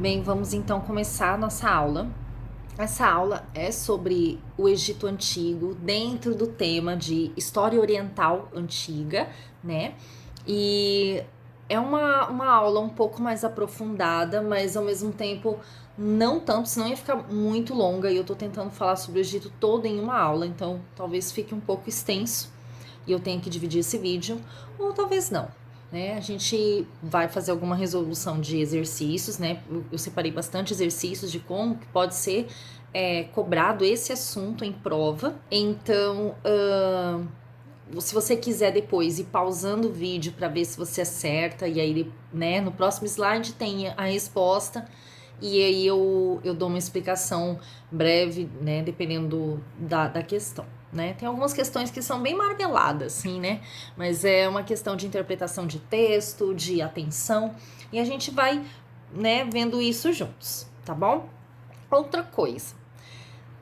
Bem, vamos então começar a nossa aula. Essa aula é sobre o Egito Antigo, dentro do tema de História Oriental Antiga, né? E é uma aula um pouco mais aprofundada, mas ao mesmo tempo não tanto, senão ia ficar muito longa e eu tô tentando falar sobre o Egito todo em uma aula, então talvez fique um pouco extenso e eu tenha que dividir esse vídeo, ou talvez não. Né? A gente vai fazer alguma resolução de exercícios, né? Eu separei bastante exercícios de como que pode ser cobrado esse assunto em prova. Então, se você quiser depois ir pausando o vídeo para ver se você acerta, e aí, né, no próximo slide tem a resposta, e aí eu dou uma explicação breve, né, dependendo da questão. Né? Tem algumas questões que são bem marmeladas, assim, né? Mas é uma questão de interpretação de texto, de atenção, e a gente vai, né, vendo isso juntos, tá bom? Outra coisa,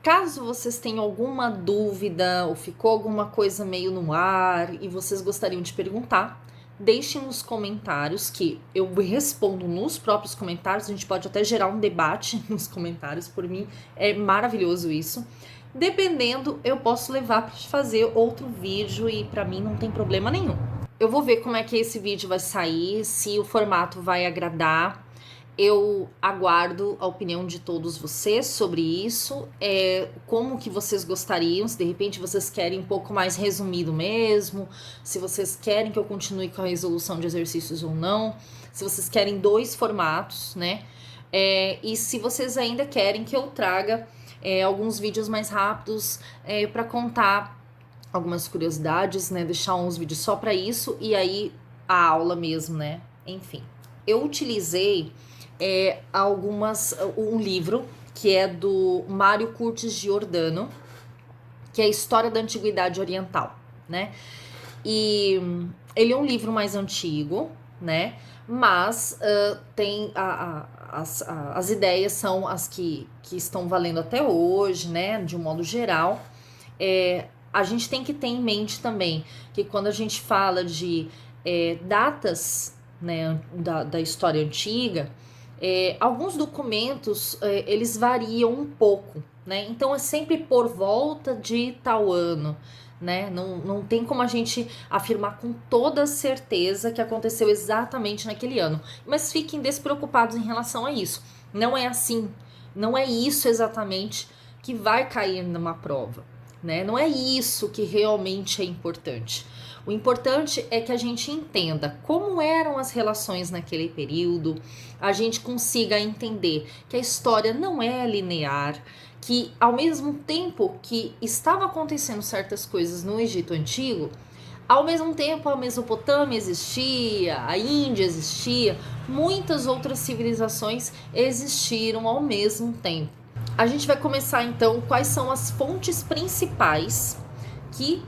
caso vocês tenham alguma dúvida ou ficou alguma coisa meio no ar e vocês gostariam de perguntar, deixem nos comentários que eu respondo nos próprios comentários. A gente pode até gerar um debate nos comentários, por mim é maravilhoso isso. Dependendo, eu posso levar para fazer outro vídeo e para mim não tem problema nenhum. Eu vou ver como é que esse vídeo vai sair, se o formato vai agradar. Eu aguardo a opinião de todos vocês sobre isso, como que vocês gostariam, se de repente vocês querem um pouco mais resumido mesmo, se vocês querem que eu continue com a resolução de exercícios ou não, se vocês querem 2 formatos, né? E se vocês ainda querem que eu traga alguns vídeos mais rápidos para contar algumas curiosidades, né? Deixar uns vídeos só para isso e aí a aula mesmo, né? Enfim, eu utilizei um livro que é do Mário Curtis Giordano, que é a História da Antiguidade Oriental, né? E ele é um livro mais antigo, né? Mas tem as ideias são as que estão valendo até hoje, né? De um modo geral. A gente tem que ter em mente também que quando a gente fala de datas, né, da história antiga, alguns documentos eles variam um pouco, né? Então é sempre por volta de tal ano, né? Não tem como a gente afirmar com toda certeza que aconteceu exatamente naquele ano. Mas fiquem despreocupados em relação a isso. Não é assim, não é isso exatamente que vai cair numa prova, né? Não é isso que realmente é importante. O importante é que a gente entenda como eram as relações naquele período, a gente consiga entender que a história não é linear, que ao mesmo tempo que estava acontecendo certas coisas no Egito Antigo, ao mesmo tempo a Mesopotâmia existia, a Índia existia, muitas outras civilizações existiram ao mesmo tempo. A gente vai começar então quais são as fontes principais que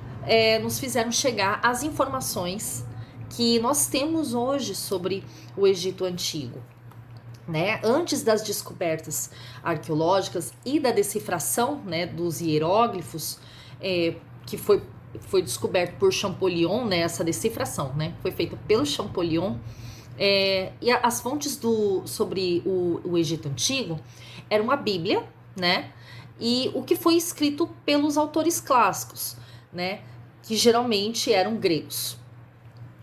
nos fizeram chegar às informações que nós temos hoje sobre o Egito Antigo. Né? Antes das descobertas arqueológicas e da decifração, né, dos hieróglifos, que foi descoberto por Champollion, né, essa decifração, né, foi feita pelo Champollion, e as fontes sobre o Egito Antigo eram a Bíblia, né, e o que foi escrito pelos autores clássicos, né, que geralmente eram gregos.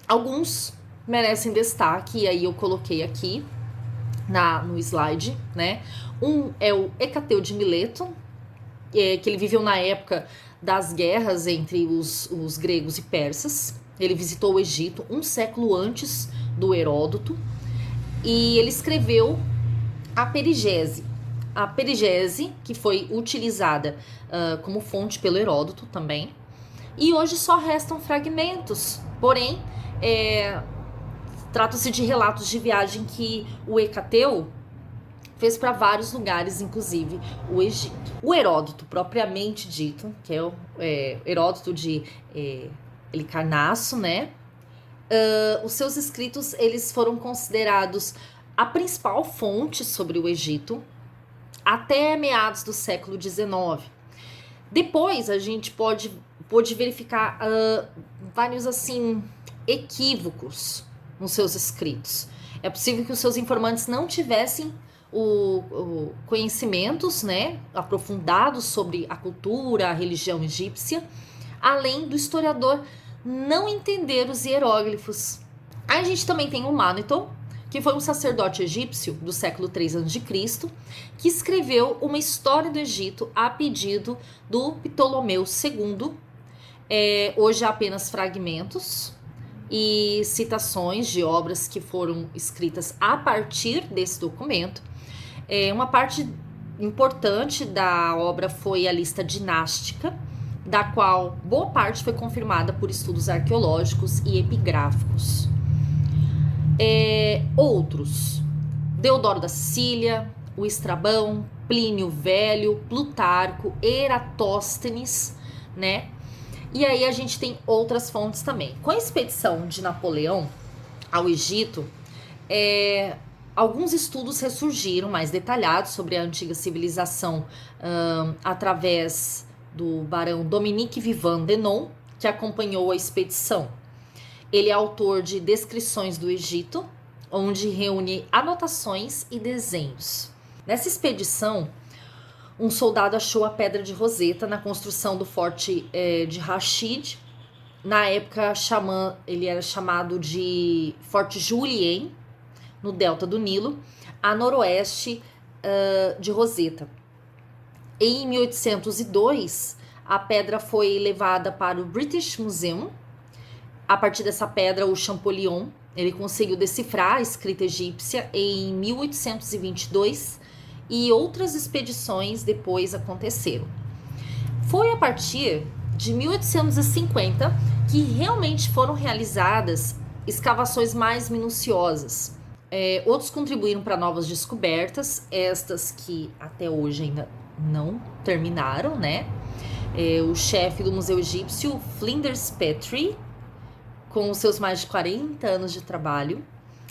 Alguns merecem destaque, e aí eu coloquei aqui no slide, né? Um é o Hecateu de Mileto, que ele viveu na época das guerras entre os gregos e persas. Ele visitou o Egito um século antes do Heródoto e ele escreveu a Perigese. A Perigese, que foi utilizada como fonte pelo Heródoto também. E hoje só restam fragmentos, porém, trata-se de relatos de viagem que o Hecateu fez para vários lugares, inclusive o Egito. O Heródoto, propriamente dito, que é o Heródoto de Halicarnasso, né? Os seus escritos eles foram considerados a principal fonte sobre o Egito até meados do século XIX. Depois a gente pôde verificar vários assim equívocos nos seus escritos. É possível que os seus informantes não tivessem conhecimentos, né, aprofundados sobre a cultura, a religião egípcia, além do historiador não entender os hieróglifos. Aí a gente também tem o Manetho, que foi um sacerdote egípcio do século 3 a.C., que escreveu uma história do Egito a pedido do Ptolomeu II. Hoje há apenas fragmentos e citações de obras que foram escritas a partir desse documento. Uma parte importante da obra foi a lista dinástica, da qual boa parte foi confirmada por estudos arqueológicos e epigráficos. Outros: Deodoro da Sicília, o Estrabão, Plínio Velho, Plutarco, Eratóstenes, né? E aí a gente tem outras fontes também. Com a expedição de Napoleão ao Egito, alguns estudos ressurgiram mais detalhados sobre a antiga civilização através do barão Dominique Vivant Denon, que acompanhou a expedição. Ele é autor de Descrições do Egito, onde reúne anotações e desenhos. Nessa expedição, um soldado achou a Pedra de Roseta na construção do forte de Rashid. Na época, ele era chamado de Forte Julien, no delta do Nilo, a noroeste de Roseta. Em 1802, a pedra foi levada para o British Museum. A partir dessa pedra, o Champollion, ele conseguiu decifrar a escrita egípcia em 1822 e outras expedições depois aconteceram. Foi a partir de 1850 que realmente foram realizadas escavações mais minuciosas. Outros contribuíram para novas descobertas, estas que até hoje ainda não terminaram, né? O chefe do Museu Egípcio, Flinders Petrie, com os seus mais de 40 anos de trabalho,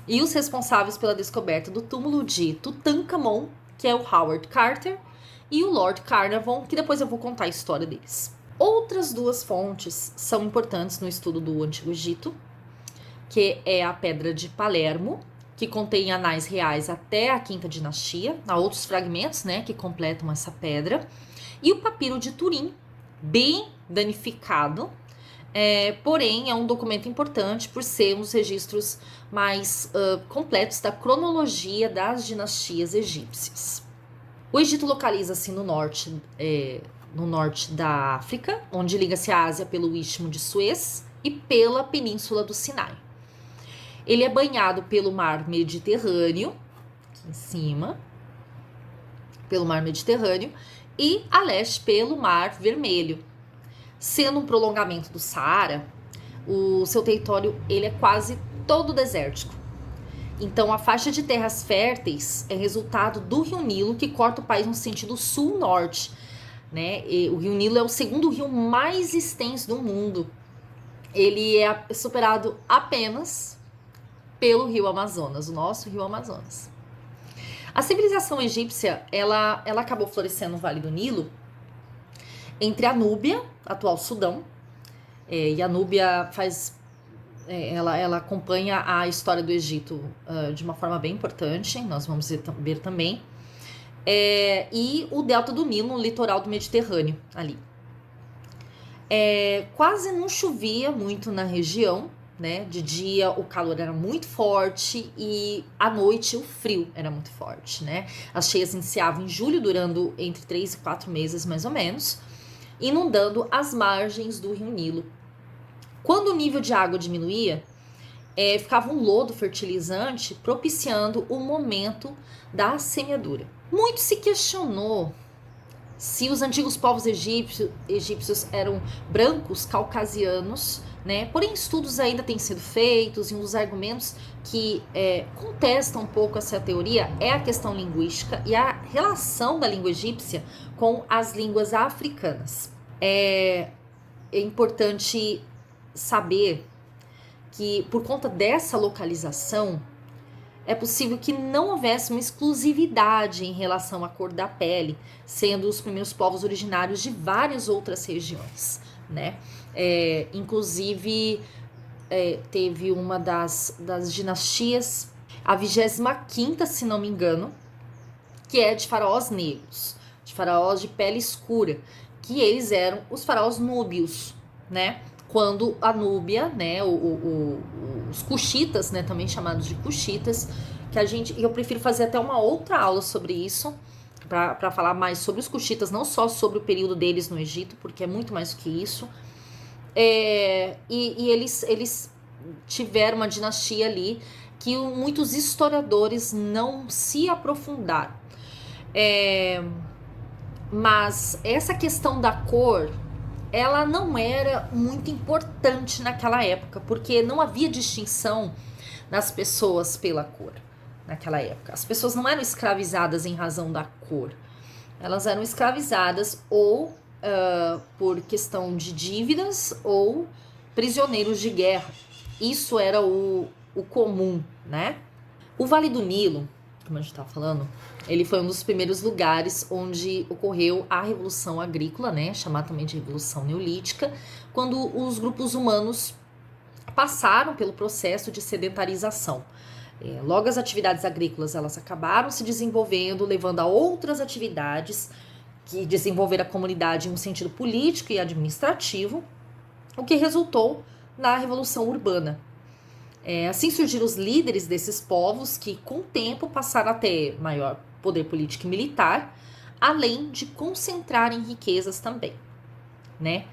e os responsáveis pela descoberta do túmulo de Tutankhamon, que é o Howard Carter, e o Lord Carnarvon, que depois eu vou contar a história deles. Outras duas fontes são importantes no estudo do Antigo Egito, que é a Pedra de Palermo, que contém anais reais até a Quinta Dinastia. Há outros fragmentos, né, que completam essa pedra. E o Papiro de Turim, bem danificado, porém é um documento importante por ser um dos registros mais completos da cronologia das dinastias egípcias. O Egito localiza-se no norte da África, onde liga-se à Ásia pelo Istmo de Suez e pela Península do Sinai. Ele é banhado pelo Mar Mediterrâneo, aqui em cima, pelo Mar Mediterrâneo, e a leste pelo Mar Vermelho. Sendo um prolongamento do Saara, o seu território ele é quase todo desértico. Então, a faixa de terras férteis é resultado do Rio Nilo, que corta o país no sentido sul-norte, né? E o Rio Nilo é o segundo rio mais extenso do mundo. Ele é superado apenas pelo Rio Amazonas, o nosso Rio Amazonas. A civilização egípcia, ela acabou florescendo no Vale do Nilo, entre a Núbia, atual Sudão, e a Núbia ela acompanha a história do Egito de uma forma bem importante, nós vamos ver também, e o delta do Nilo, no litoral do Mediterrâneo, ali. Quase não chovia muito na região, né? De dia o calor era muito forte e à noite o frio era muito forte, né? As cheias iniciavam em julho, durando entre 3 e 4 meses mais ou menos, inundando as margens do Rio Nilo. Quando o nível de água diminuía, ficava um lodo fertilizante propiciando o momento da semeadura. Muito se questionou se os antigos povos egípcios eram brancos caucasianos, né? Porém, estudos ainda têm sido feitos, e um dos argumentos que contestam um pouco essa teoria é a questão linguística e a relação da língua egípcia com as línguas africanas. É importante saber que, por conta dessa localização, é possível que não houvesse uma exclusividade em relação à cor da pele, sendo os primeiros povos originários de várias outras regiões, né? Inclusive, teve uma das dinastias, a 25ª, se não me engano, que é de faraós negros, de faraós de pele escura, que eles eram os faraós núbios, né? Quando a Núbia, né, os cuxitas, né, também chamados de cuxitas, que eu prefiro fazer até uma outra aula sobre isso, para falar mais sobre os cuxitas, não só sobre o período deles no Egito, porque é muito mais do que isso. E eles tiveram uma dinastia ali que muitos historiadores não se aprofundaram. Mas essa questão da cor, ela não era muito importante naquela época, porque não havia distinção das pessoas pela cor naquela época. As pessoas não eram escravizadas em razão da cor. Elas eram escravizadas ou por questão de dívidas ou prisioneiros de guerra. Isso era o comum, né? O Vale do Nilo, como a gente estava falando, ele foi um dos primeiros lugares onde ocorreu a Revolução Agrícola, né? Chamada também de Revolução Neolítica, quando os grupos humanos passaram pelo processo de sedentarização. Logo as atividades agrícolas elas acabaram se desenvolvendo, levando a outras atividades que desenvolveram a comunidade em um sentido político e administrativo, o que resultou na Revolução Urbana. Assim surgiram os líderes desses povos que, com o tempo, passaram a ter maior poder político e militar, além de concentrar em riquezas também, né?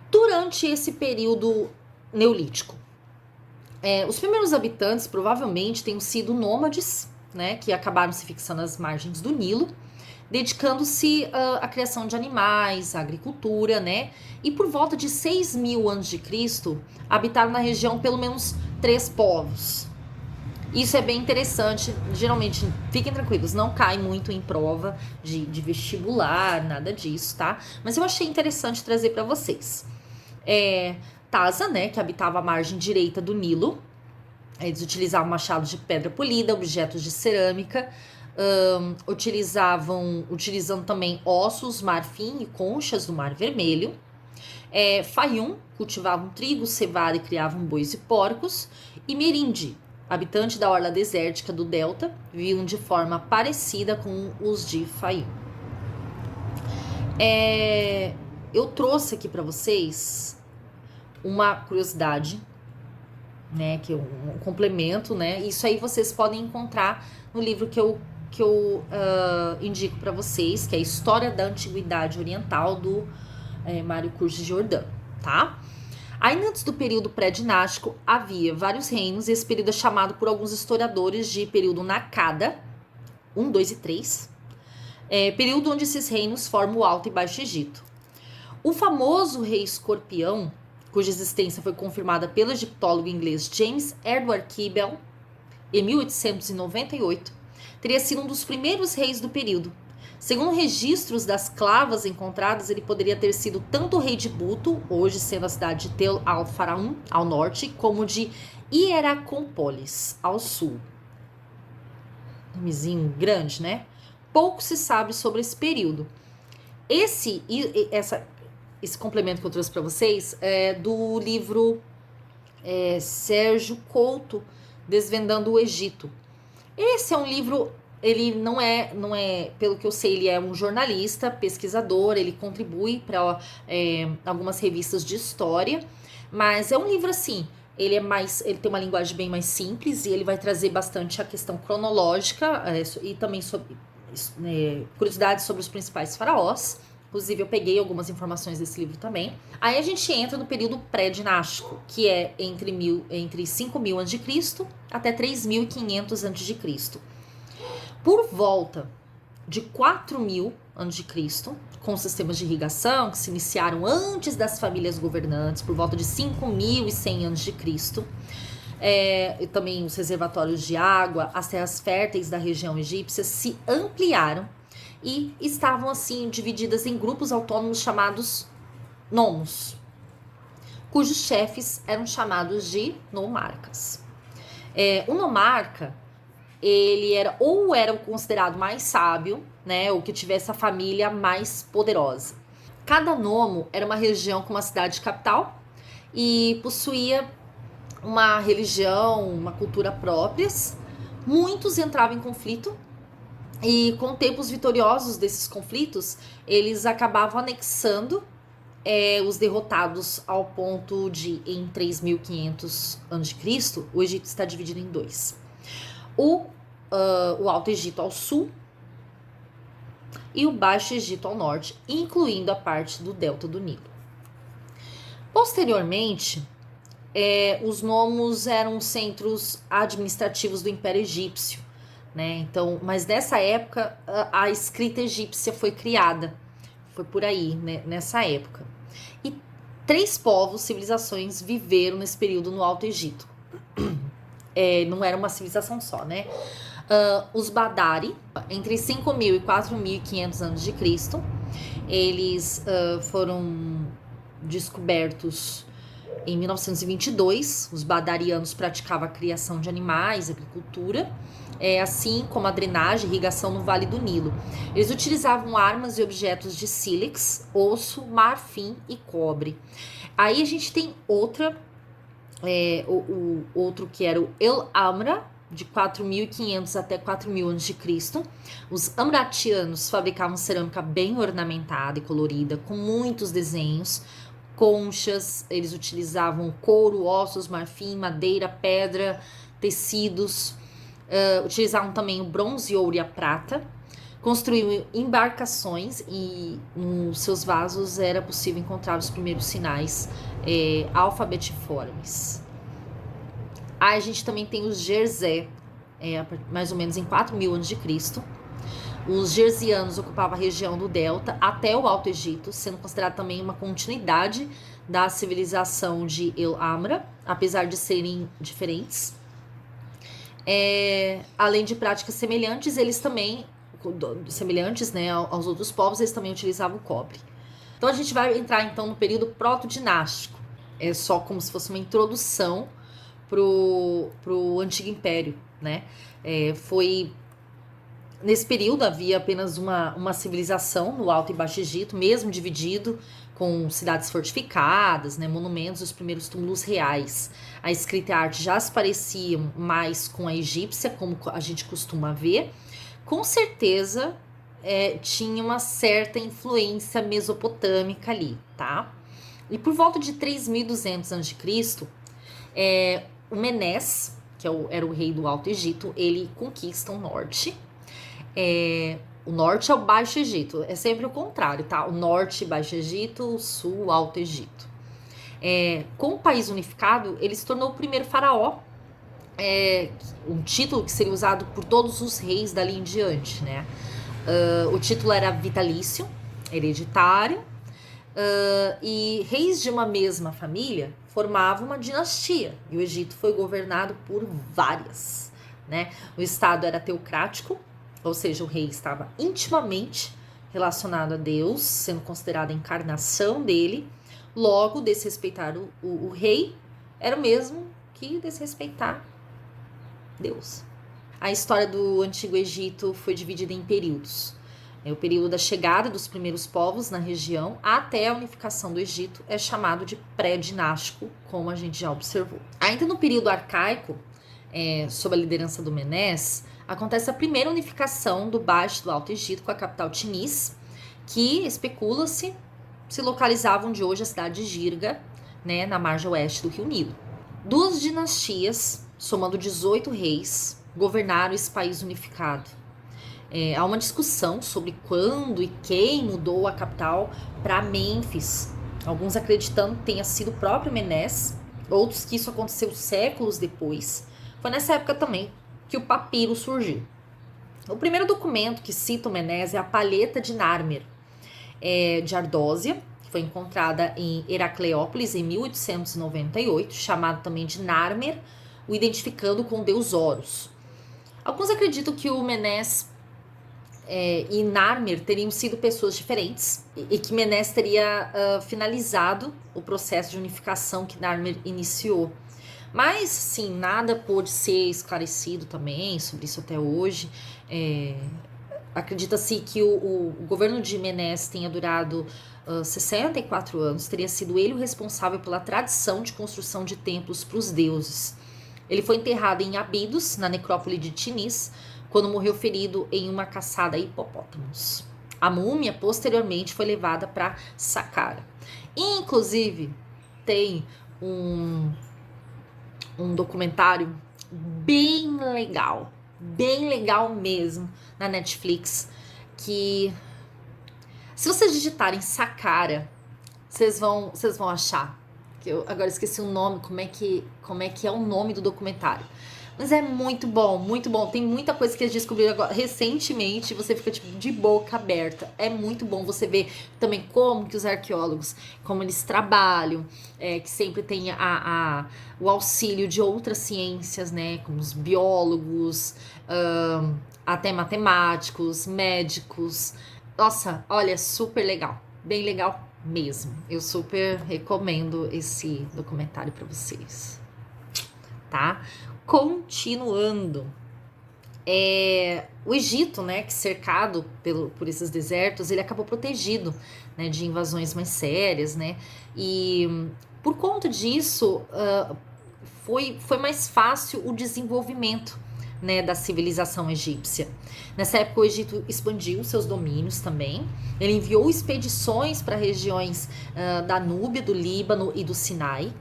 Durante esse período neolítico, os primeiros habitantes provavelmente tenham sido nômades, né, que acabaram se fixando às margens do Nilo, dedicando-se à criação de animais, à agricultura, né? E por volta de 6.000 a.C., habitaram na região pelo menos 3 povos. Isso é bem interessante. Geralmente, fiquem tranquilos, não cai muito em prova de vestibular, nada disso, tá? Mas eu achei interessante trazer para vocês. Taza, né, que habitava a margem direita do Nilo. Eles utilizavam machados de pedra polida, objetos de cerâmica, utilizando também ossos, marfim e conchas do Mar Vermelho. Fayum, cultivavam trigo, cevada e criavam bois e porcos. E Merindi, habitante da orla desértica do delta, viviam de forma parecida com os de Fayum. Eu trouxe aqui para vocês uma curiosidade, né, que é um complemento, né? Isso aí vocês podem encontrar no livro que eu indico para vocês, que é a História da Antiguidade Oriental, do Mário Curtis de Jordano, tá? Ainda antes do período pré-dinástico, havia vários reinos, e esse período é chamado por alguns historiadores de período Nakada, 1, 2 e 3, período onde esses reinos formam o Alto e Baixo Egito. O famoso rei Escorpião, cuja existência foi confirmada pelo egiptólogo inglês James Edward Keble em 1898, teria sido um dos primeiros reis do período. Segundo registros das clavas encontradas, ele poderia ter sido tanto o rei de Buto, hoje sendo a cidade de Tel al-Faraun, ao norte, como de Hierakonpolis, ao sul. Nomezinho grande, né? Pouco se sabe sobre esse período. Esse complemento que eu trouxe para vocês é do livro Sérgio Couto, Desvendando o Egito. Esse é um livro, ele não é, pelo que eu sei, ele é um jornalista, pesquisador, ele contribui para algumas revistas de história, mas é um livro assim, ele tem uma linguagem bem mais simples e ele vai trazer bastante a questão cronológica e também sobre curiosidades sobre os principais faraós. Inclusive, eu peguei algumas informações desse livro também. Aí a gente entra no período pré-dinástico, que é entre 5.000 a.C. até 3.500 a.C. Por volta de 4.000 a.C., com sistemas de irrigação que se iniciaram antes das famílias governantes, por volta de 5.100 a.C., e também os reservatórios de água, as terras férteis da região egípcia se ampliaram e estavam assim divididas em grupos autônomos chamados nomos, cujos chefes eram chamados de nomarcas. O nomarca, ele era o considerado mais sábio, né, ou que tivesse a família mais poderosa. Cada nomo era uma região com uma cidade capital e possuía uma religião, uma cultura próprias. Muitos entravam em conflito E com tempos vitoriosos desses conflitos, eles acabavam anexando os derrotados ao ponto de, em 3.500 a.C., o Egito está dividido em dois. O Alto Egito ao sul e o Baixo Egito ao norte, incluindo a parte do delta do Nilo. Posteriormente, os nomos eram centros administrativos do Império Egípcio, né? Então, mas nessa época a escrita egípcia foi criada, foi por aí, né? Nessa época. E 3 povos, civilizações viveram nesse período no Alto Egito. Não era uma civilização só, né? Os Badari, entre 5.000 e 4.500 anos de Cristo, eles foram descobertos em 1922. Os badarianos praticavam a criação de animais, agricultura, assim como a drenagem e irrigação no Vale do Nilo. Eles utilizavam armas e objetos de sílex, osso, marfim e cobre. Aí a gente tem outro que era o El Amra, de 4.500 até 4.000 a.C. Os amratianos fabricavam cerâmica bem ornamentada e colorida, com muitos desenhos, conchas. Eles utilizavam couro, ossos, marfim, madeira, pedra, tecidos. Utilizavam também o bronze, ouro e a prata. Construíam embarcações e nos seus vasos era possível encontrar os primeiros sinais alfabetiformes. Aí a gente também tem os Jersey, mais ou menos em 4.000 a.C. Os Jersianos ocupavam a região do Delta até o Alto Egito, sendo considerado também uma continuidade da civilização de El Amra, apesar de serem diferentes. Além de práticas semelhantes, né, aos outros povos, eles também utilizavam o cobre. Então a gente vai entrar então no período protodinástico. É só como se fosse uma introdução pro Antigo Império, né? Nesse período havia apenas uma civilização no Alto e Baixo Egito, mesmo dividido, com cidades fortificadas, né, monumentos, os primeiros túmulos reais. A escrita e a arte já se pareciam mais com a egípcia, como a gente costuma ver. Com certeza tinha uma certa influência mesopotâmica ali, tá? E por volta de 3.200 a.C., o Menes, que era o rei do Alto Egito, ele conquista o norte. O norte é o Baixo Egito, é sempre o contrário, tá? O norte, Baixo Egito, o sul, Alto Egito. Com o país unificado, ele se tornou o primeiro faraó, um título que seria usado por todos os reis dali em diante, né? O título era vitalício, hereditário, e reis de uma mesma família formavam uma dinastia, e o Egito foi governado por várias, né? O estado era teocrático, ou seja, o rei estava intimamente relacionado a Deus, sendo considerado a encarnação dele. Logo, desrespeitar o rei era o mesmo que desrespeitar Deus. A história do Antigo Egito foi dividida em períodos. O período da chegada dos primeiros povos na região até a unificação do Egito é chamado de pré-dinástico, como a gente já observou. Ainda no período arcaico, sob a liderança do Menes, acontece a primeira unificação do Baixo e do Alto Egito com a capital Tinis, que especula-se se localizavam onde hoje a cidade de Girga, né, na margem oeste do Rio Nilo. 2 dinastias, somando 18 reis, governaram esse país unificado. Há uma discussão sobre quando e quem mudou a capital para Mênfis. Alguns acreditando que tenha sido o próprio Menes, outros que isso aconteceu séculos depois. Foi nessa época também que o papiro surgiu. O primeiro documento que cita o Menes é a Palheta de Narmer, de Ardósia, que foi encontrada em Heracleópolis em 1898, chamado também de Narmer, o identificando com o deus Horus. Alguns acreditam que o Menes e Narmer teriam sido pessoas diferentes e que Menes teria finalizado o processo de unificação que Narmer iniciou. Mas, sim, nada pôde ser esclarecido também sobre isso até hoje. Acredita-se que o governo de Menes tenha durado 64 anos, teria sido ele o responsável pela tradição de construção de templos para os deuses. Ele foi enterrado em Abidos, na necrópole de Tinis, quando morreu ferido em uma caçada a hipopótamos. A múmia posteriormente foi levada para Saqqara. Inclusive, tem um documentário bem legal mesmo, na Netflix, que se vocês digitarem Saqqara, vocês vão achar. Que eu agora esqueci o nome, como é que é o nome do documentário. Mas é muito bom, muito bom. Tem muita coisa que eles descobriram agora, recentemente, você fica tipo de boca aberta. É muito bom você ver também como que os arqueólogos, como eles trabalham, que sempre tem o auxílio de outras ciências, né? Como os biólogos, até matemáticos, médicos. Nossa, olha, super legal, bem legal mesmo. Eu super recomendo esse documentário para vocês, tá? Continuando, o Egito, né, que cercado por esses desertos, ele acabou protegido, né, de invasões mais sérias, né, e por conta disso, foi mais fácil o desenvolvimento, né, da civilização egípcia. Nessa época, o Egito expandiu seus domínios também. Ele enviou expedições para regiões da Núbia, do Líbano e do Sinai.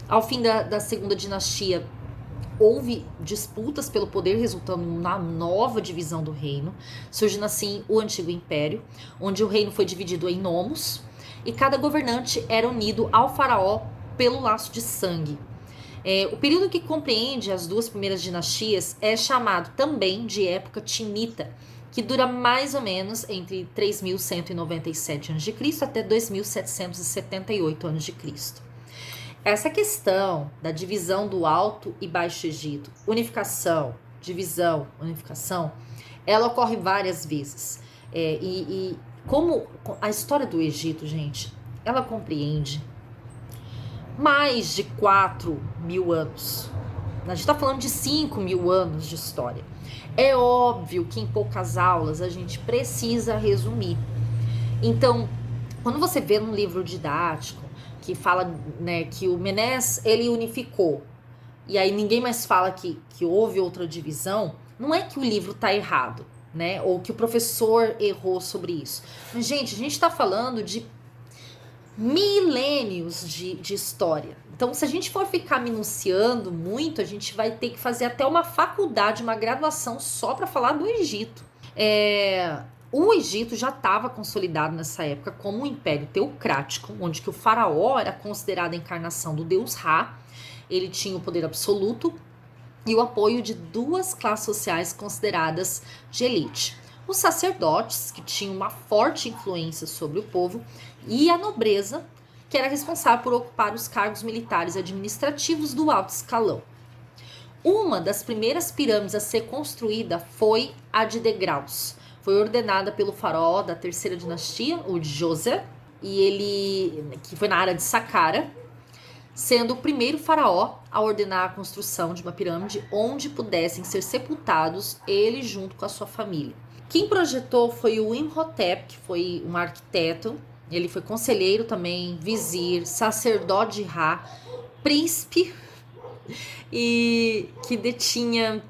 Ao fim da segunda dinastia, houve disputas pelo poder, resultando na nova divisão do reino, surgindo assim o Antigo Império, onde o reino foi dividido em nomos e cada governante era unido ao faraó pelo laço de sangue. O período que compreende as duas primeiras dinastias é chamado também de época tinita, que dura mais ou menos entre 3.197 a.C. até 2.778 a.C. Essa questão da divisão do Alto e Baixo Egito, unificação, divisão, unificação, ela ocorre várias vezes. E como a história do Egito, gente, ela compreende mais de 4.000 anos. A gente está falando de 5.000 anos de história. É óbvio que em poucas aulas a gente precisa resumir. Então, quando você vê num livro didático que fala, né, que o Menés, ele unificou, e aí ninguém mais fala que houve outra divisão, não é que o livro está errado, né, ou que o professor errou sobre isso. Mas, gente, a gente está falando de milênios de história. Então, se a gente for ficar minuciando muito, a gente vai ter que fazer até uma faculdade, uma graduação só para falar do Egito. O Egito já estava consolidado nessa época como um império teocrático, onde que o faraó era considerado a encarnação do deus Ra. Ele tinha o poder absoluto e o apoio de duas classes sociais consideradas de elite. Os sacerdotes, que tinham uma forte influência sobre o povo, e a nobreza, que era responsável por ocupar os cargos militares e administrativos do alto escalão. Uma das primeiras pirâmides a ser construída foi a de degraus. Foi ordenada pelo faraó da terceira dinastia, o Djoser, que foi na área de Saqqara, sendo o primeiro faraó a ordenar a construção de uma pirâmide onde pudessem ser sepultados ele junto com a sua família. Quem projetou foi o Imhotep, que foi um arquiteto. Ele foi conselheiro também, vizir, sacerdote de Ra, príncipe, e que detinha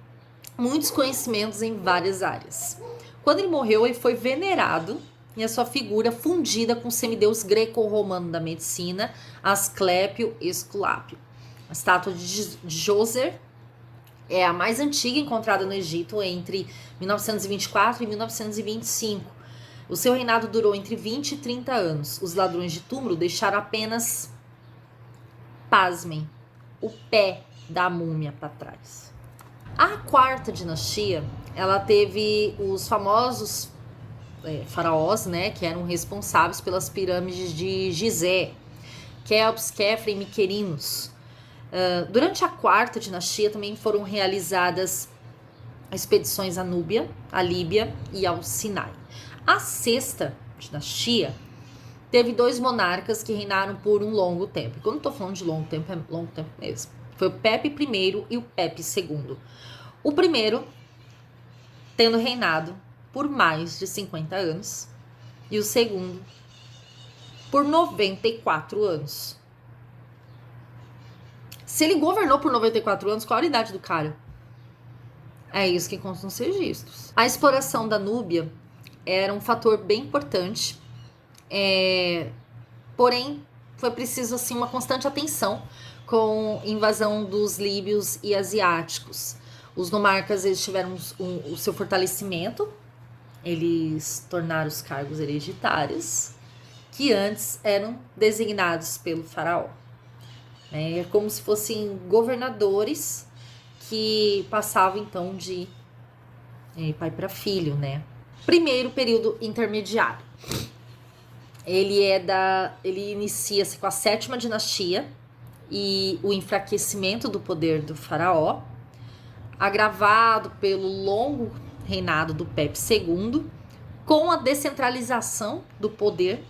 muitos conhecimentos em várias áreas. Quando ele morreu, ele foi venerado e a sua figura fundida com o semideus greco-romano da medicina, Asclépio Esculápio. A estátua de Djoser é a mais antiga encontrada no Egito entre 1924 e 1925. O seu reinado durou entre 20 e 30 anos. Os ladrões de túmulo deixaram apenas, pasmem, o pé da múmia para trás. A quarta dinastia, ela teve os famosos faraós, né, que eram responsáveis pelas pirâmides de Gizé, Kelps, Kefra e Miquerinos. Durante a quarta dinastia também foram realizadas expedições à Núbia, à Líbia e ao Sinai. A sexta dinastia teve 2 monarcas que reinaram por um longo tempo. Quando eu tô falando de longo tempo, é longo tempo mesmo. Foi o Pepe I e o Pepe II. O primeiro tendo reinado por mais de 50 anos e o segundo por 94 anos. Se ele governou por 94 anos, qual a idade do cara? É isso que constam os registros. A exploração da Núbia era um fator bem importante, porém foi preciso assim uma constante atenção com a invasão dos líbios e asiáticos. Os nomarcas eles tiveram o seu fortalecimento, eles tornaram os cargos hereditários, que antes eram designados pelo faraó. É como se fossem governadores que passavam então de pai para filho, né? Primeiro período intermediário. Ele inicia-se com a sétima dinastia e o enfraquecimento do poder do faraó, agravado pelo longo reinado do Pepe II, com a descentralização do poder,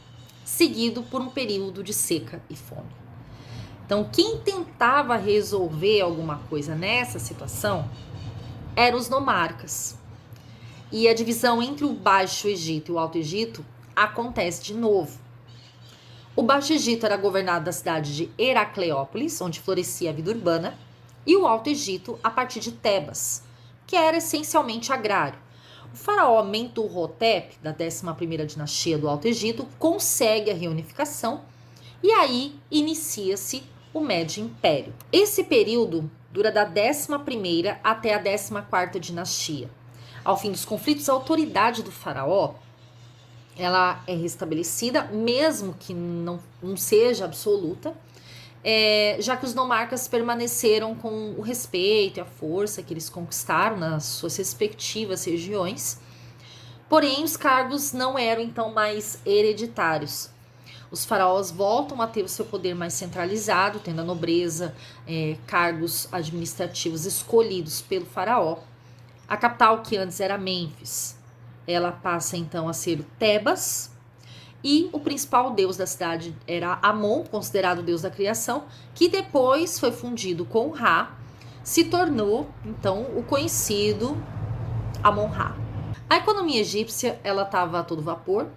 seguido por um período de seca e fome. Então, quem tentava resolver alguma coisa nessa situação eram os nomarcas. E a divisão entre o Baixo Egito e o Alto Egito acontece de novo. O Baixo Egito era governado da cidade de Heracleópolis, onde florescia a vida urbana, e o Alto Egito a partir de Tebas, que era essencialmente agrário. O faraó Mentuhotep, da 11ª dinastia do Alto Egito, consegue a reunificação e aí inicia-se o Médio Império. Esse período dura da 11ª até a 14ª dinastia. Ao fim dos conflitos, a autoridade do faraó ela é restabelecida, mesmo que não seja absoluta, já que os nomarcas permaneceram com o respeito e a força que eles conquistaram nas suas respectivas regiões. Porém, os cargos não eram então mais hereditários. Os faraós voltam a ter o seu poder mais centralizado, tendo a nobreza, cargos administrativos escolhidos pelo faraó. A capital, que antes era Mênfis, ela passa então a ser Tebas, e o principal deus da cidade era Amon, considerado o deus da criação, que depois foi fundido com Ra, se tornou então o conhecido Amon-Ra. A economia egípcia ela estava a todo vapor,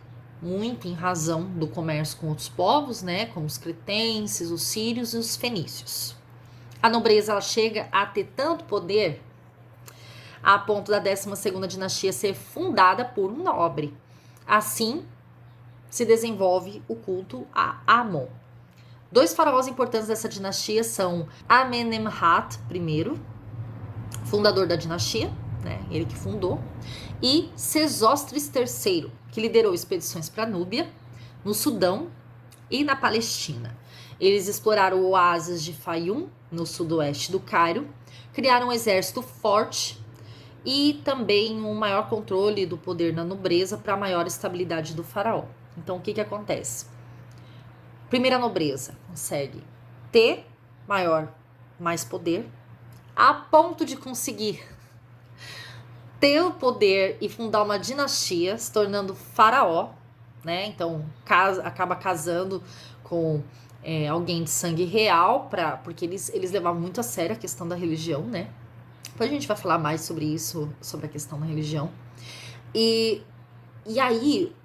muito em razão do comércio com outros povos, né, como os cretenses, os sírios e os fenícios. A nobreza ela chega a ter tanto poder a ponto da 12ª dinastia ser fundada por um nobre. Assim, se desenvolve o culto a Amon. Dois faraós importantes dessa dinastia são Amenemhat I, fundador da dinastia, né, ele que fundou, e Sesostris III, que liderou expedições para a Núbia, no Sudão e na Palestina. Eles exploraram o oásis de Fayum, no sudoeste do Cairo, criaram um exército forte e também um maior controle do poder na nobreza para a maior estabilidade do faraó. Então, o que acontece? Primeiro, a nobreza consegue ter mais poder, a ponto de conseguir ter o poder e fundar uma dinastia, se tornando faraó, né? Então, acaba casando com alguém de sangue real, porque eles levavam muito a sério a questão da religião, né? Depois a gente vai falar mais sobre isso, sobre a questão da religião. E aí,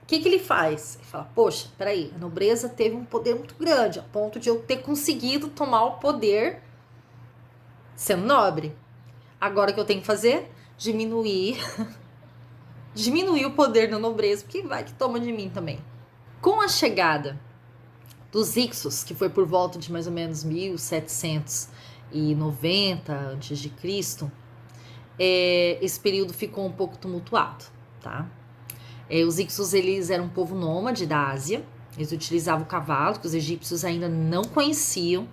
o que ele faz? Ele fala, poxa, peraí, a nobreza teve um poder muito grande, a ponto de eu ter conseguido tomar o poder sendo nobre. Agora o que eu tenho que fazer? Diminuir o poder da nobreza, porque vai que toma de mim também. Com a chegada dos Hyksos, que foi por volta de mais ou menos 1790 a.C., esse período ficou um pouco tumultuado, tá? Os Hyksos, eles eram um povo nômade da Ásia, eles utilizavam o cavalo, que os egípcios ainda não conheciam,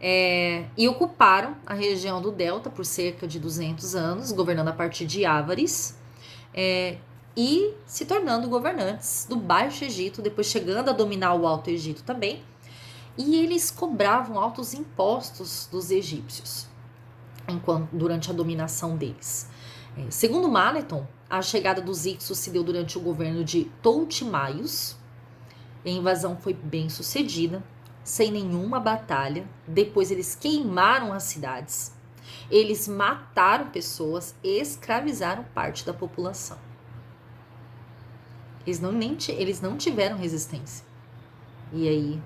e ocuparam a região do Delta por cerca de 200 anos, governando a partir de Ávaris, e se tornando governantes do Baixo Egito, depois chegando a dominar o Alto Egito também, e eles cobravam altos impostos dos egípcios durante a dominação deles. Segundo Maneton, a chegada dos Hyksos se deu durante o governo de Toutmaios. A invasão foi bem sucedida, sem nenhuma batalha. Depois eles queimaram as cidades, eles mataram pessoas e escravizaram parte da população. Eles não tiveram resistência. E aí,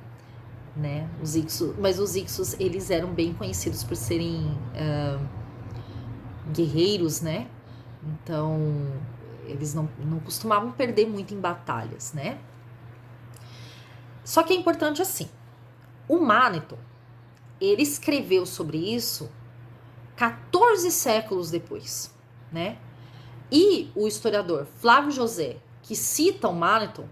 né, os Hyksos, eles eram bem conhecidos por serem guerreiros, né? Então, eles não costumavam perder muito em batalhas, né? Só que é importante assim, o Manetho, ele escreveu sobre isso 14 séculos depois, né? E o historiador Flávio José, que cita o Manetho,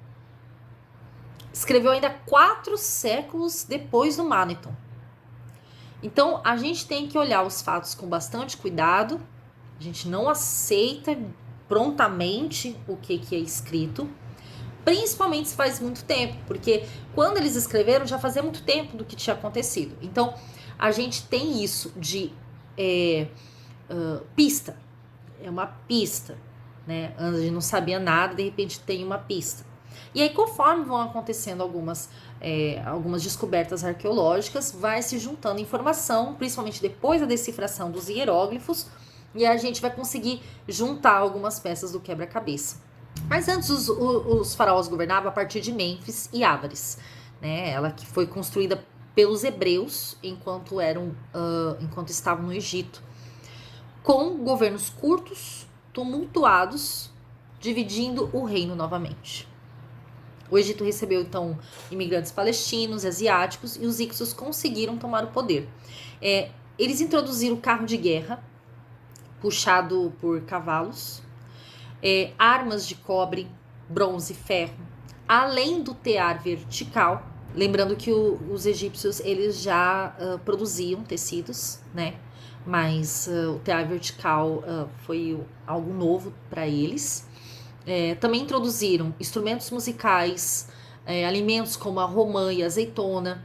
escreveu ainda 4 séculos depois do Manetho. Então, a gente tem que olhar os fatos com bastante cuidado. A gente não aceita prontamente o que é escrito, principalmente se faz muito tempo, porque quando eles escreveram já fazia muito tempo do que tinha acontecido. Então, a gente tem isso de pista, é uma pista, né? A gente não sabia nada, de repente tem uma pista. E aí, conforme vão acontecendo algumas descobertas arqueológicas, vai se juntando informação, principalmente depois da decifração dos hieróglifos, e a gente vai conseguir juntar algumas peças do quebra-cabeça. Mas antes, os faraós governavam a partir de Mênfis e Ávares, né? Ela que foi construída pelos hebreus enquanto estavam no Egito, com governos curtos, tumultuados, dividindo o reino novamente. O Egito recebeu, então, imigrantes palestinos, asiáticos, e os Hicsos conseguiram tomar o poder. Eles introduziram o carro de guerra, puxado por cavalos, armas de cobre, bronze e ferro, além do tear vertical. Lembrando que os egípcios, eles já produziam tecidos, né? Mas o tear vertical foi algo novo para eles. Também introduziram instrumentos musicais, alimentos como a romã e a azeitona.